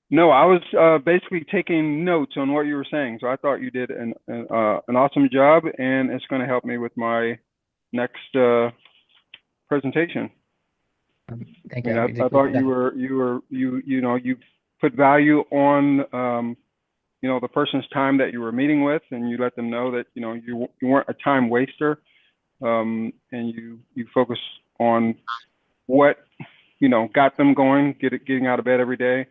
No, I was basically taking notes on what you were saying. So I thought you did an awesome job, and it's going to help me with my next presentation. Thank you. I thought you put value on the person's time that you were meeting with, and you let them know that you weren't a time waster, and you focus on what got them going, getting out of bed every day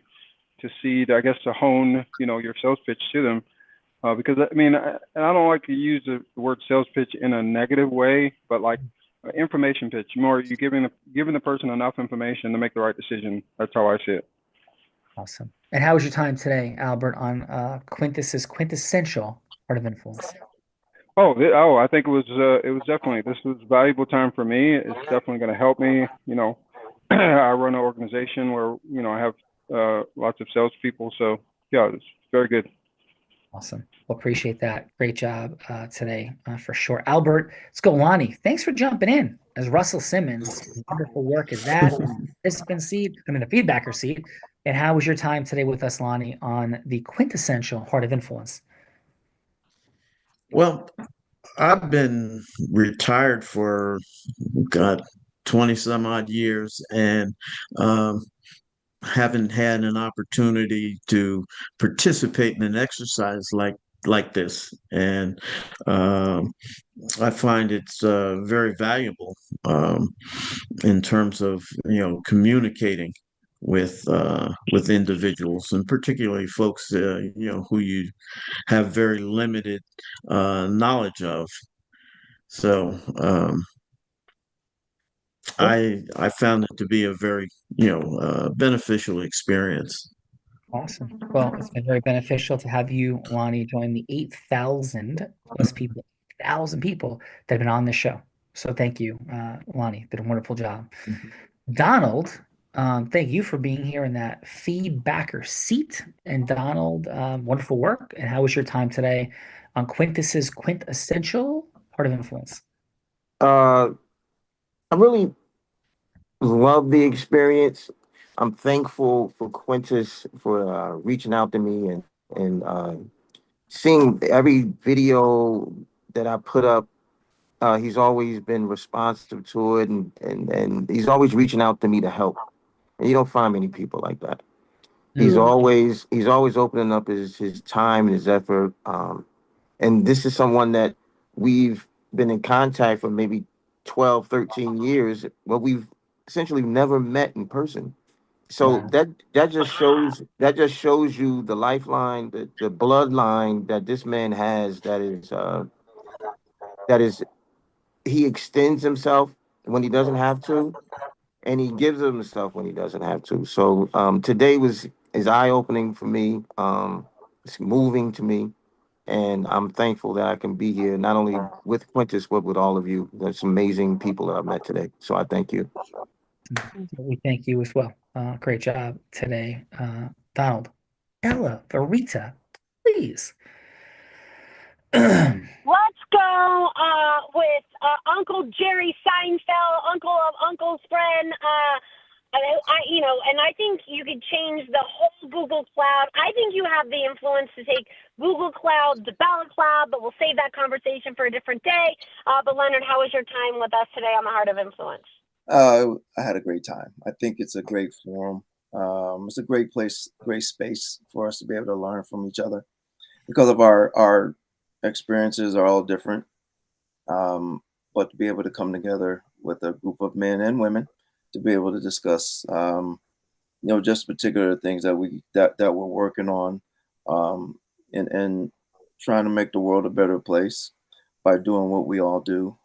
to to hone your sales pitch to them, because I don't like to use the word sales pitch in a negative way, but like information pitch, more you giving the person enough information to make the right decision. That's how I see it. Awesome. And how was your time today, Albert, on Quintus's quintessential Heart of Influence? I think it was definitely, this was valuable time for me. It's definitely going to help me. I run an organization where I have lots of salespeople, so yeah, it's very good. Awesome. Well, appreciate that. Great job today for sure. Albert, let's go, Lonnie. Thanks for jumping in as Russell Simmons. Wonderful work as that participant seat, the feedbacker seat. And how was your time today with us, Lonnie, on the quintessential Heart of Influence? Well, I've been retired for 20 some odd years, and haven't had an opportunity to participate in an exercise like like this, and I find it's very valuable in terms of communicating with individuals, and particularly folks who you have very limited knowledge of. So I found it to be a very beneficial experience. Awesome. Well, it's been very beneficial to have you, Lonnie, join the 8,000 plus people, 1,000 people that have been on the show. So thank you, Lonnie. Did a wonderful job. Donald, thank you for being here in that feedbacker seat. And Donald, wonderful work. And how was your time today on Quintus's quintessential heart of influence? I really love the experience. I'm thankful for Quintus for reaching out to me and seeing every video that I put up. He's always been responsive to it, and he's always reaching out to me to help. And you don't find many people like that. He's always opening up his time and his effort. And this is someone that we've been in contact for maybe 12, 13 years, but we've essentially never met in person. So that just shows you the lifeline, the bloodline that this man has. That is he extends himself when he doesn't have to, and he gives himself when he doesn't have to. So today is eye-opening for me. It's moving to me, and I'm thankful that I can be here not only with Quintus but with all of you. There's some amazing people that I've met today. So I thank you. We thank you as well. Great job today, Donald. Ella, Verita, please. Let's go with Uncle Jerry Seinfeld, uncle of Uncle's friend. And I think you could change the whole Google Cloud. I think you have the influence to take Google Cloud to Ballot Cloud, but we'll save that conversation for a different day. But Leonard, how was your time with us today on the Heart of Influence? I had a great time. I think it's a great forum. It's a great place, great space for us to be able to learn from each other because of our experiences are all different. But to be able to come together with a group of men and women to be able to discuss, just particular things that we're working on, and trying to make the world a better place by doing what we all do.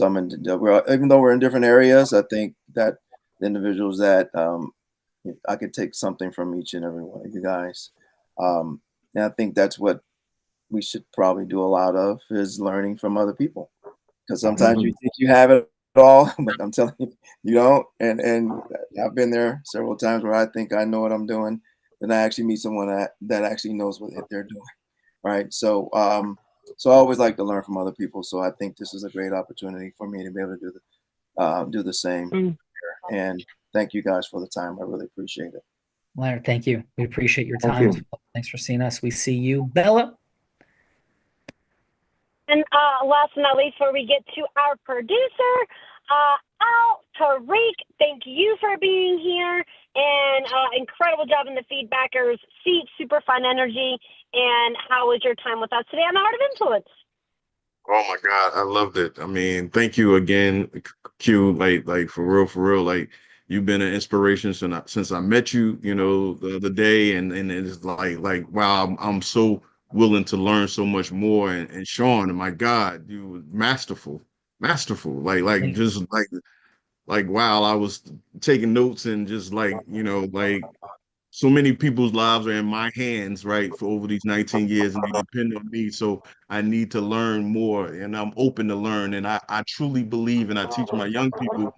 Even though we're in different areas, I think that the individuals that I could take something from each and every one of you guys. And I think that's what we should probably do a lot of, is learning from other people. Because sometimes you think you have it all, but I'm telling you, you don't. And I've been there several times where I think I know what I'm doing, then I actually meet someone that actually knows what they're doing. Right. So I always like to learn from other people. So I think this is a great opportunity for me to be able to do the same. And thank you guys for the time. I really appreciate it. Leonard, thank you. We appreciate your time. Thanks for seeing us. We see you. Bella. And last but not least, before we get to our producer, Al Tariq, thank you for being here. And incredible job in the feedbackers seat, super fun energy. And how was your time with us today on the Heart of Influence? Oh my God, I loved it. I mean, thank you again, Q. Like for real. Like, you've been an inspiration since I met you, the other day, and it's like wow, I'm so willing to learn so much more. And Sean, my God, you were masterful. Just like wow, I was taking notes and just like so many people's lives are in my hands, right, for over these 19 years, and they depend on me. So I need to learn more, and I'm open to learn. And I truly believe, and I teach my young people,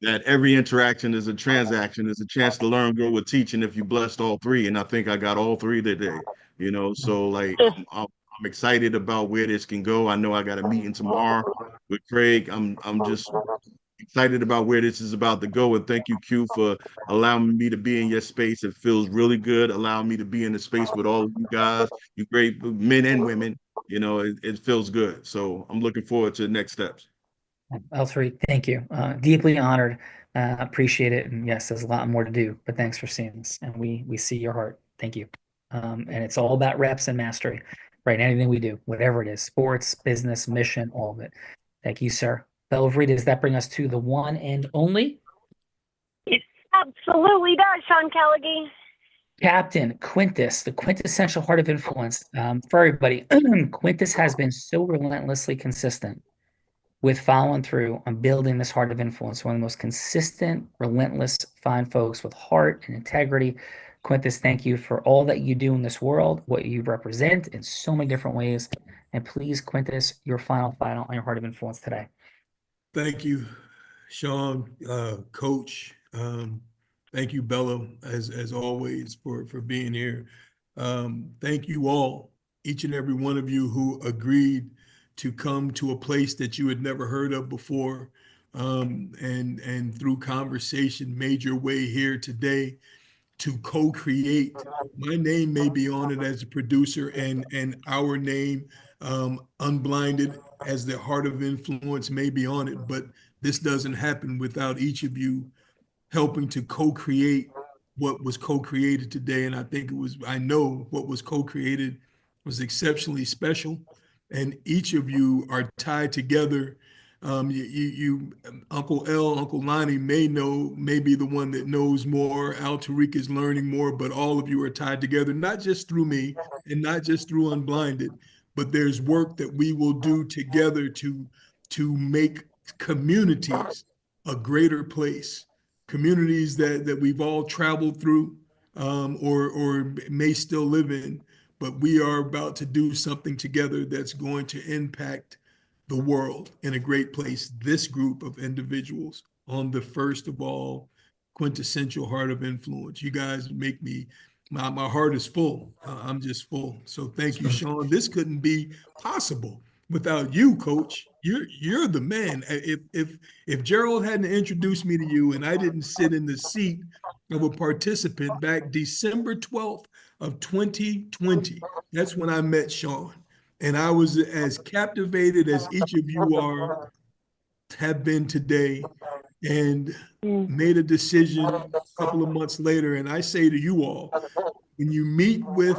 that every interaction is a transaction, is a chance to learn, grow, or teach. And if you blessed all three, and I think I got all three today, so like I'm excited about where this can go. I know I got a meeting tomorrow with Craig. I'm just excited about where this is about to go. And thank you, Q, for allowing me to be in your space. It feels really good allowing me to be in the space with all of you guys, you great men and women. It feels good. So I'm looking forward to the next steps. L3, thank you. Deeply honored. Appreciate it. And yes, there's a lot more to do, but thanks for seeing us. And we see your heart. Thank you. And it's all about reps and mastery, right? Anything we do, whatever it is, sports, business, mission, all of it. Thank you, sir. Bella Rita, does that bring us to the one and only? It absolutely does, Sean Callagy. Captain Quintus, the quintessential heart of influence. For everybody, Quintus has been so relentlessly consistent with following through on building this heart of influence. One of the most consistent, relentless, fine folks with heart and integrity. Quintus, thank you for all that you do in this world, what you represent in so many different ways. And please, Quintus, your final on your heart of influence today. Thank you, Sean, Coach. Thank you, Bella, as always, for being here. Thank you all, each and every one of you who agreed to come to a place that you had never heard of before, and through conversation made your way here today to co-create. My name may be on it as a producer, and our name, Unblinded, as the heart of influence may be on it, but this doesn't happen without each of you helping to co-create what was co-created today. And I know what was co-created was exceptionally special. And each of you are tied together. Uncle L, Uncle Lonnie may be the one that knows more. Al Tariq is learning more, but all of you are tied together, not just through me and not just through Unblinded, but there's work that we will do together to make communities a greater place. Communities that we've all traveled through, or may still live in, but we are about to do something together that's going to impact the world in a great place. This group of individuals on the first of all quintessential heart of influence. You guys make me, my heart is full. I'm just full. So thank you, Sean. This couldn't be possible without you, Coach. You're the man. If Gerald hadn't introduced me to you and I didn't sit in the seat of a participant back December 12th of 2020, that's when I met Sean. And I was as captivated as each of you have been today, and made a decision a couple of months later. And I say to you all, when you meet with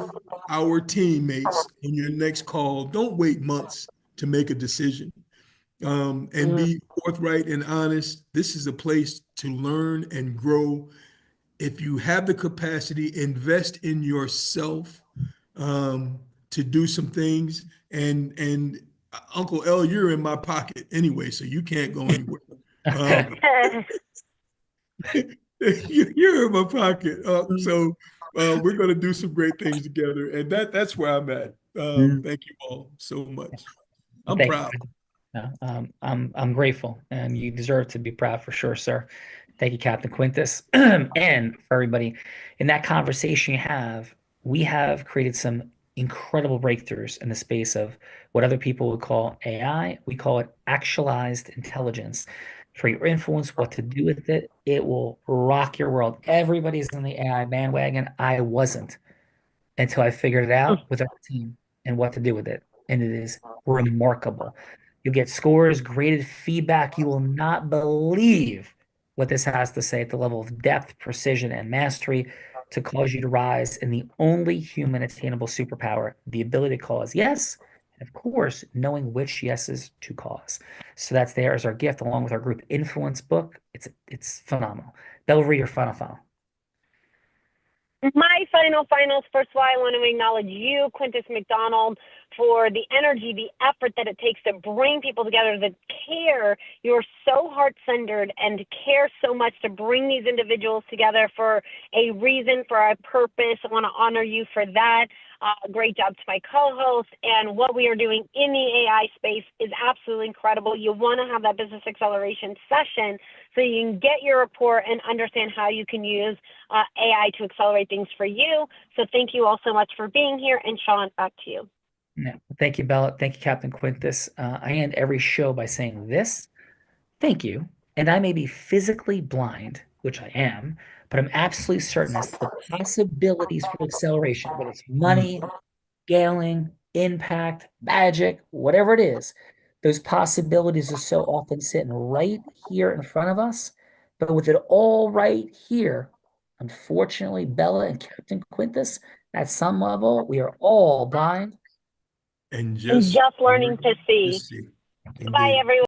our teammates in your next call, don't wait months to make a decision. And be forthright and honest. This is a place to learn and grow. If you have the capacity, invest in yourself to do some things. And Uncle L, you're in my pocket anyway, so you can't go anywhere. You're in my pocket. So we're going to do some great things together. And that's where I'm at. Thank you all so much. I'm proud. I'm grateful, and you deserve to be proud for sure, sir. Thank you, Captain Quintus. And for everybody in that conversation we have created some incredible breakthroughs in the space of what other people would call AI. We call it actualized intelligence. For your influence, what to do with it, it will rock your world. Everybody's on the AI bandwagon. I wasn't until I figured it out with our team and what to do with it. And it is remarkable. You'll get scores, graded feedback. You will not believe what this has to say at the level of depth, precision, and mastery to cause you to rise in the only human attainable superpower, the ability to cause yes, and of course, knowing which yeses to cause. So that's there as our gift, along with our group influence book. It's phenomenal. Bella, read your final. My finals. First of all, I want to acknowledge you, Quintus McDonald, for the energy, the effort that it takes to bring people together, the care. You're so heart-centered and care so much to bring these individuals together for a reason, for a purpose. I want to honor you for that. Great job to my co-host. And what we are doing in the AI space is absolutely incredible. You want to have that business acceleration session so you can get your report and understand how you can use AI to accelerate things for you. So thank you all so much for being here. And Sean, back to you. Yeah. Thank you, Bella. Thank you, Captain Quintus. I end every show by saying this. Thank you. And I may be physically blind, which I am, but I'm absolutely certain that the possibilities for acceleration, whether it's money, scaling, impact, magic, whatever it is, those possibilities are so often sitting right here in front of us. But with it all right here, Unfortunately, Bella and Captain Quintus, at some level, we are all blind and just learning to see. Bye, everyone.